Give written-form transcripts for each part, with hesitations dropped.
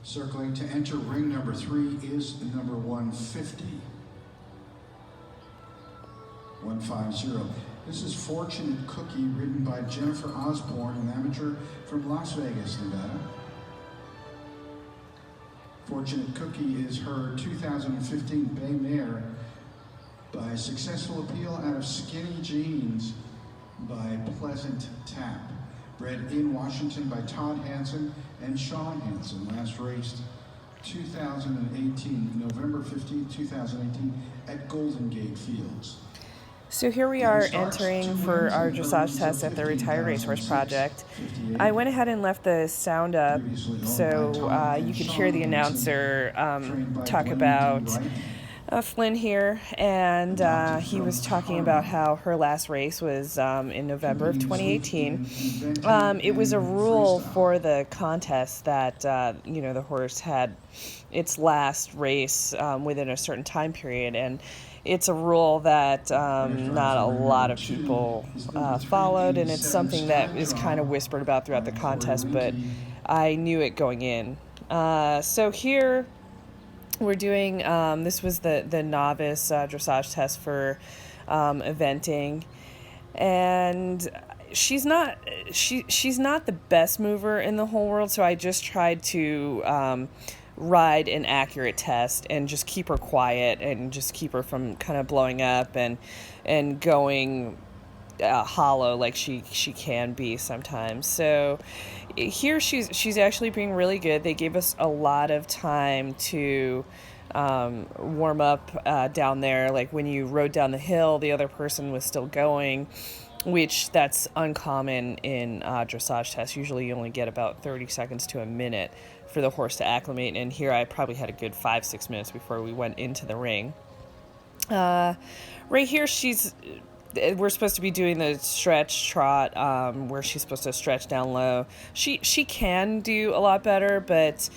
Circling to enter ring number 3 is number 150. 150. This is Fortunate Cookie, ridden by Jennifer Osborne, an amateur from Las Vegas, Nevada. Fortunate Cookie is her 2015 Bay Mare by successful appeal out of Skinny Jeans by Pleasant Tap. Bred in Washington by Todd Hansen and Sean Hansen. Last raced 2018, November 15, 2018 at Golden Gate Fields. So here we are entering for our dressage test at the Retired Racehorse Project. I went ahead and left the sound up so you could hear the announcer talk about Flynn here, and he was talking about how her last race was in November of 2018. It was a rule for the contest that, the horse had its last race within a certain time period, and it's a rule that not a lot of people followed, and it's something that is kind of whispered about throughout the contest, but I knew it going in. So here we're doing, this was the novice dressage test for eventing, and she's not the best mover in the whole world, so I just tried to ride an accurate test and just keep her quiet and just keep her from kind of blowing up and going hollow like she can be sometimes. So here she's actually being really good. They gave us a lot of time to warm up down there. Like when you rode down the hill, the other person was still going, which that's uncommon in dressage tests. Usually you only get about 30 seconds to a minute for the horse to acclimate, and here I probably had a good 5-6 minutes before we went into the ring. Right here we're supposed to be doing the stretch trot, where she's supposed to stretch down low. She can do a lot better, but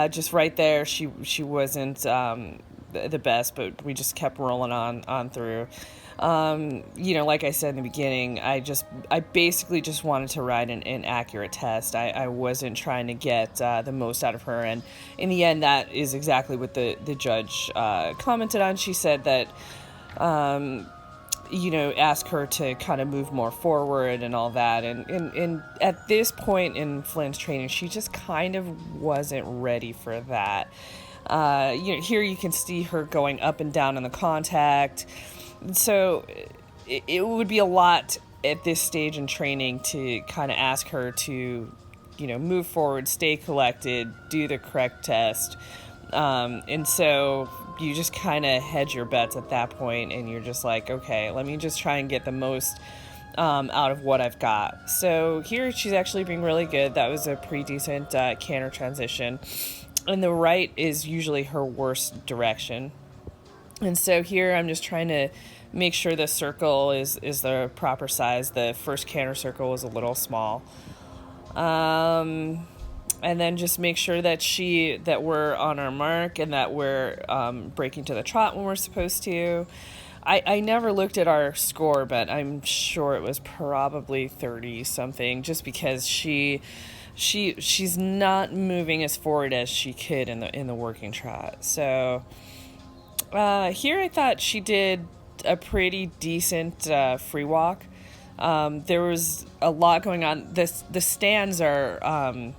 just right there she wasn't the best, but we just kept rolling on through. Like I said in the beginning, I basically just wanted to ride an accurate test. I wasn't trying to get the most out of her, and in the end that is exactly what the judge commented on. She said that ask her to kind of move more forward and all that. And at this point in Flynn's training, she just kind of wasn't ready for that. Here you can see her going up and down in the contact. So it would be a lot at this stage in training to kind of ask her to, move forward, stay collected, do the correct test. And so you just kind of hedge your bets at that point, and you're just like, okay, let me just try and get the most out of what I've got. So here she's actually being really good. That was a pretty decent canter transition. And the right is usually her worst direction. And so here I'm just trying to make sure the circle is the proper size. The first canter circle was a little small. And then just make sure that we're on our mark and that we're breaking to the trot when we're supposed to. I never looked at our score, but I'm sure it was probably 30 something, just because she's not moving as forward as she could in the working trot. So here I thought she did a pretty decent free walk. There was a lot going on. The stands are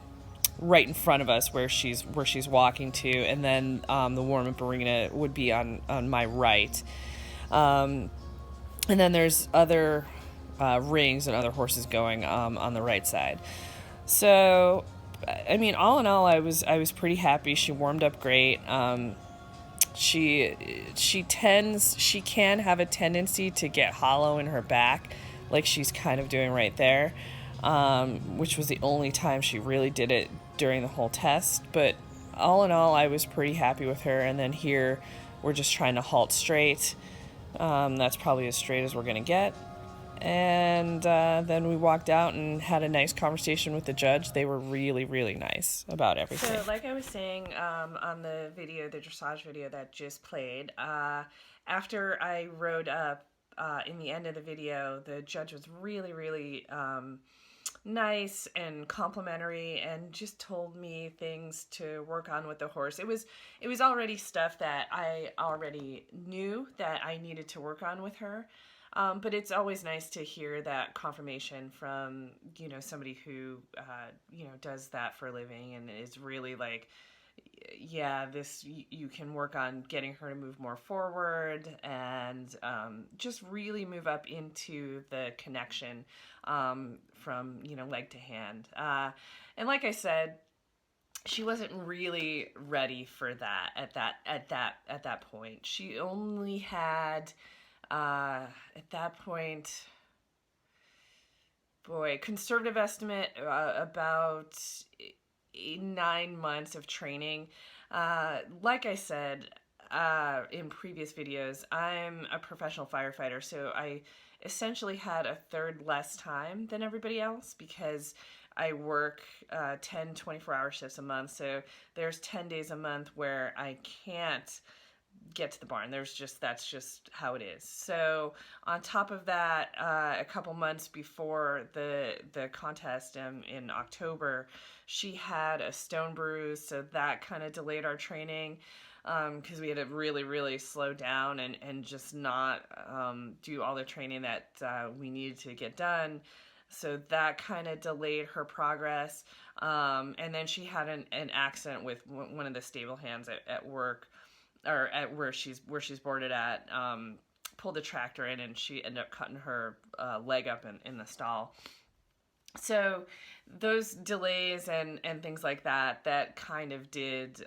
right in front of us where she's walking to, and then the warm-up arena would be on my right. And then there's other rings and other horses going on the right side. So, I mean, all in all, I was pretty happy. She warmed up great. She can have a tendency to get hollow in her back, like she's kind of doing right there, which was the only time she really did it during the whole test. But all in all, I was pretty happy with her. And then here we're just trying to halt straight. That's probably as straight as we're going to get. And then we walked out and had a nice conversation with the judge. They were really, really nice about everything. So like I was saying on the dressage video that just played, after I rode up in the end of the video, the judge was really, really nice and complimentary and just told me things to work on with the horse. It was already stuff that I already knew that I needed to work on with her. But it's always nice to hear that confirmation from, somebody who, does that for a living and is really like, yeah, you can work on getting her to move more forward and just really move up into the connection from leg to hand. And like I said, she wasn't really ready for that at that point. She only had at that point, conservative estimate about 9 months of training. Like I said in previous videos, I'm a professional firefighter, so I essentially had a third less time than everybody else because I work 10, 24-hour shifts a month. So there's 10 days a month where I can't get to the barn. That's just how it is. So on top of that, a couple months before the contest in October, she had a stone bruise, so that kind of delayed our training because we had to really, really slow down and just not do all the training that we needed to get done. So that kind of delayed her progress. And then she had an accident with one of the stable hands at work, or at where she's boarded at, pulled the tractor in, and she ended up cutting her leg up in the stall. So those delays and things like that kind of did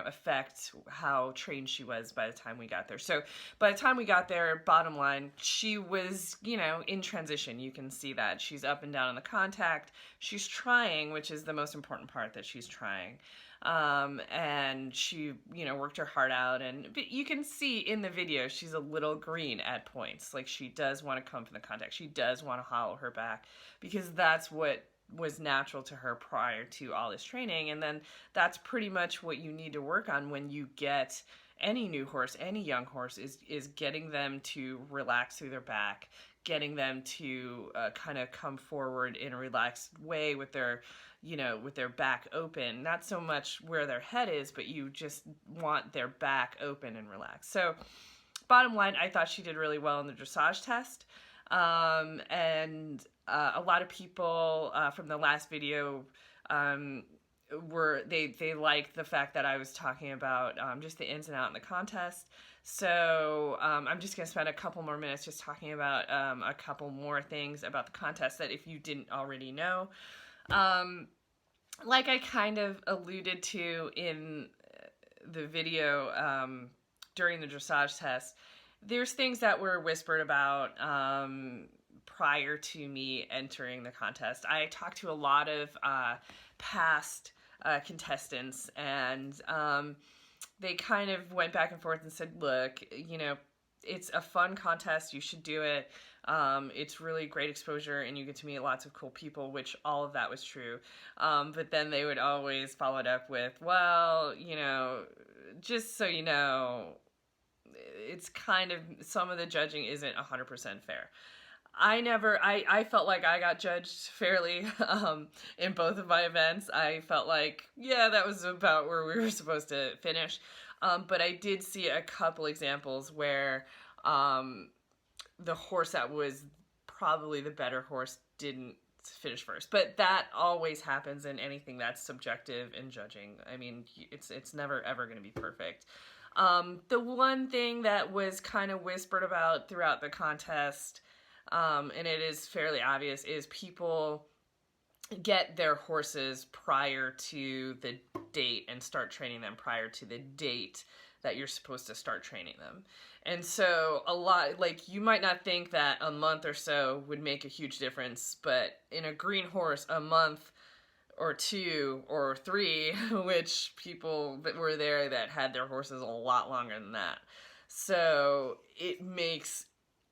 affect how trained she was by the time we got there. So by the time we got there, bottom line, she was, in transition. You can see that she's up and down on the contact. She's trying, which is the most important part, that she's trying. And she, worked her heart out, but you can see in the video, she's a little green at points. Like, she does want to come from the contact. She does want to hollow her back because that's what was natural to her prior to all this training. And then that's pretty much what you need to work on when you get any new horse, any young horse, is getting them to relax through their back, getting them to kind of come forward in a relaxed way with their back open. Not so much where their head is, but you just want their back open and relaxed. So bottom line, I thought she did really well in the dressage test. And a lot of people from the last video they liked the fact that I was talking about just the ins and outs in the contest. So I'm just going to spend a couple more minutes just talking about a couple more things about the contest that if you didn't already know. Like I kind of alluded to in the video during the dressage test, there's things that were whispered about prior to me entering the contest. I talked to a lot of past contestants, and they kind of went back and forth and said, look, it's a fun contest. You should do it. It's really great exposure and you get to meet lots of cool people, which all of that was true. But then they would always follow it up with, well, just so you know, it's kind of, some of the judging isn't 100% fair. I felt like I got judged fairly in both of my events. I felt like, yeah, that was about where we were supposed to finish. But I did see a couple examples where the horse that was probably the better horse didn't finish first. But that always happens in anything that's subjective in judging. I mean, it's never, ever going to be perfect. The one thing that was kind of whispered about throughout the contest, and it is fairly obvious, is people get their horses prior to the date and start training them prior to the date that you're supposed to start training them. And so a lot, like, you might not think that a month or so would make a huge difference, but in a green horse, a month or 2 or 3, which people that were there that had their horses a lot longer than that. So it makes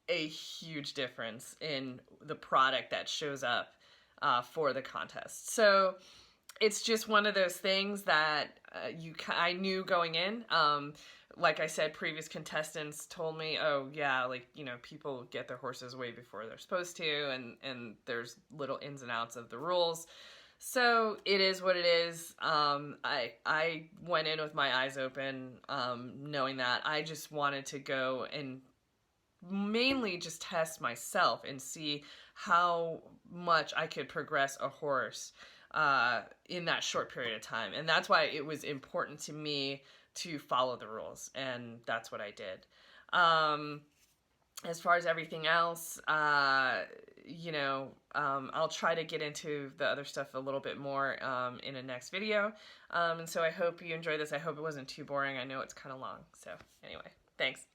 a huge difference in the product that shows up for the contest. So it's just one of those things that I knew going in. Like I said, previous contestants told me, oh yeah, like, you know, people get their horses way before they're supposed to, and there's little ins and outs of the rules. So it is what it is. I went in with my eyes open, knowing that I just wanted to go and mainly just test myself and see how much I could progress a horse in that short period of time. And that's why it was important to me to follow the rules, and that's what I did. As far as everything else, you know, I'll try to get into the other stuff a little bit more in a next video. And so I hope you enjoyed this. I hope it wasn't too boring. I know it's kind of long. So anyway, thanks.